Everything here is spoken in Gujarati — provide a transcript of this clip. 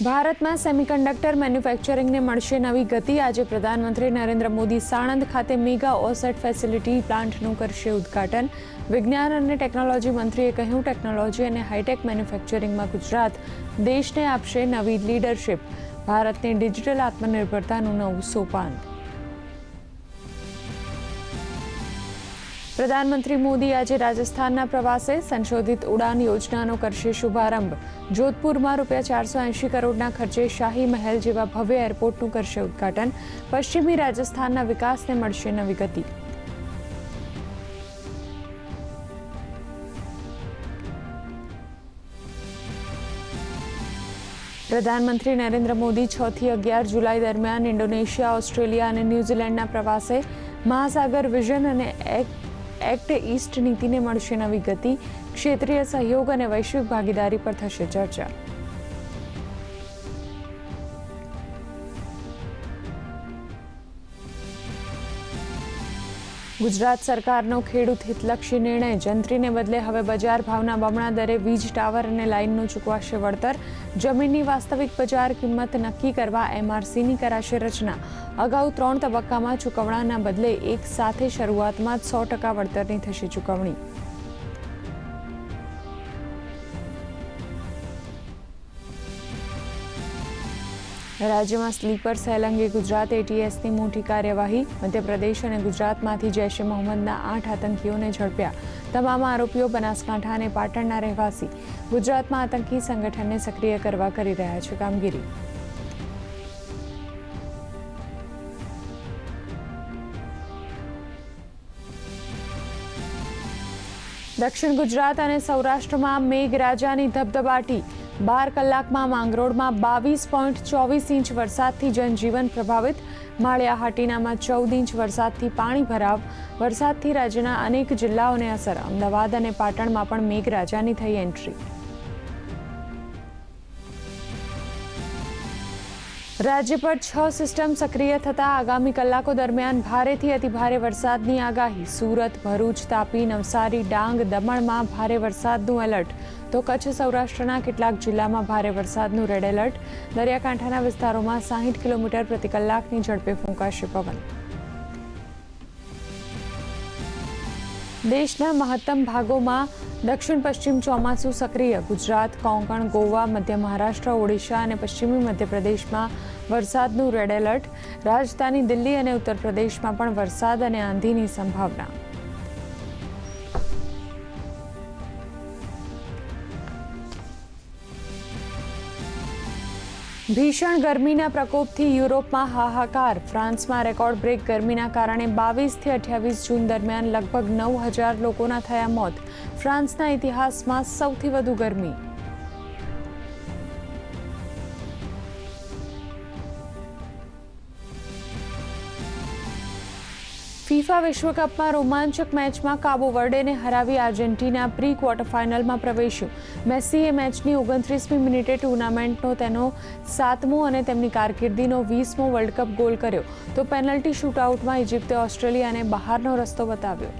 ભારતમાં સેમિકન્ડક્ટર મેન્યુફેક્ચરિંગને મળશે નવી ગતિ। આજે પ્રધાનમંત્રી નરેન્દ્ર મોદી સાણંદ ખાતે મેગા ઓસેટ ફેસિલિટી પ્લાન્ટનું કરશે ઉદ્ઘાટન। વિજ્ઞાન અને ટેકનોલોજી મંત્રીએ કહ્યું, ટેકનોલોજી અને હાઈટેક મેન્યુફેક્ચરિંગમાં ગુજરાત દેશને આપશે નવી લીડરશિપ। ભારતની ડિજિટલ આત્મનિર્ભરતાનું નવું સોપાન। પ્રધાનમંત્રી મોદી આજે રાજસ્થાનના પ્રવાસે સંશોધિત ઉડાન યોજનાનો કરશે શુભારંભ। જોધપુરમાં ₹480 કરોડના ખર્ચે શાહી મહેલ જેવા ભવ્ય એરપોર્ટનું કરશે ઉદ્ઘાટન। પશ્ચિમી રાજસ્થાનના વિકાસને મળશે નવી ગતિ। પ્રધાનમંત્રી નરેન્દ્ર મોદી 6 થી 11 જુલાઈ દરમિયાન ઇન્ડોનેશિયા, ઓસ્ટ્રેલિયા અને ન્યૂઝીલેન્ડના પ્રવાસે। મહાસાગર વિઝન અને એક્ટ ઈસ્ટ નીતિને મળશે નવી ગતિ। ક્ષેત્રીય સહયોગ અને વૈશ્વિક ભાગીદારી પર થશે ચર્ચા। ગુજરાત સરકારનો ખેડૂત હિતલક્ષી નિર્ણય। જંત્રીને બદલે હવે બજાર ભાવના બમણા દરે વીજ ટાવર અને લાઇનનું ચૂકવાશે વળતર। જમીનની વાસ્તવિક બજાર કિંમત નક્કી કરવા MRCની કરાશે રચના। અગાઉ 3 તબક્કામાં ચૂકવણાના બદલે એક સાથે શરૂઆતમાં જ 100% વળતરની થશે ચૂકવણી। રાજ્યમાં સ્લીપર સેલ અંગે ગુજરાત ATSની મોટી કાર્યવાહી। મધ્યપ્રદેશ અને ગુજરાતમાંથી જૈશ એ મોહમ્મદના 8 આતંકીઓને ઝડપ્યા। તમામ આરોપીઓ બનાસકાંઠા અને પાટણના રહેવાસી। ગુજરાતમાં આતંકી સંગઠનને સક્રિય કરવા કરી રહ્યા છે કામગીરી। દક્ષિણ ગુજરાત અને સૌરાષ્ટ્રમાં મેઘરાજાની ધબધબાટી। 12 કલાકમાં માંગરોળમાં 22.24 ઇંચ વરસાદથી જનજીવન પ્રભાવિત। માળિયા હાટીનામાં 14 ઇંચ વરસાદથી પાણી ભરાવ। વરસાદથી રાજ્યના અનેક જિલ્લાઓને અસર। અમદાવાદ અને પાટણમાં પણ મેઘરાજાની થઈ એન્ટ્રી। રાજ્ય પર 6 સિસ્ટમ સક્રિય થતા આગામી કલાકો દરમિયાન ભારેથી અતિભારે વરસાદની આગાહી। સુરત, ભરૂચ, તાપી, નવસારી, ડાંગ, દમણમાં ભારે વરસાદનું એલર્ટ, તો કચ્છ સૌરાષ્ટ્રના કેટલાક જિલ્લામાં ભારે વરસાદનું રેડ એલર્ટ। દરિયાકાંઠાના વિસ્તારોમાં 60 કિલોમીટર પ્રતિ કલાકની ઝડપે ફૂંકાશે પવન। દેશના મહત્તમ ભાગોમાં દક્ષિણ પશ્ચિમ ચોમાસું સક્રિય। ગુજરાત, કોંકણ, ગોવા, મધ્ય મહારાષ્ટ્ર, ઓડિશા અને પશ્ચિમી મધ્યપ્રદેશમાં વરસાદનું રેડ એલર્ટ। રાજધાની દિલ્હી અને ઉત્તર પ્રદેશમાં પણ વરસાદ અને આંધીની સંભાવના। ભીષણ ગરમીના પ્રકોપથી યુરોપમાં હાહાકાર। ફ્રાન્સમાં રેકોર્ડ બ્રેક ગરમીના કારણે 22 થી 28 જૂન દરમિયાન લગભગ 9,000 લોકોના થયા મોત। ફ્રાન્સના ઇતિહાસમાં સૌથી વધુ ગરમી। ફીફા વિશ્વકપમાં રોમાંચક મેચમાં કાબો વર્ડેને હરાવી આર્જેન્ટિના પ્રી ક્વાર્ટર ફાઇનલમાં પ્રવેશ્યું। મેસ્સીએ મેચની 29મી મિનિટે ટૂર્નામેન્ટનો તેનો 7મો અને તેમની કારકિર્દીનો 20મો વર્લ્ડ કપ ગોલ કર્યો, તો પેનલ્ટી શૂટઆઉટમાં ઇજિપ્તે ઓસ્ટ્રેલિયાને બહારનો રસ્તો બતાવ્યો।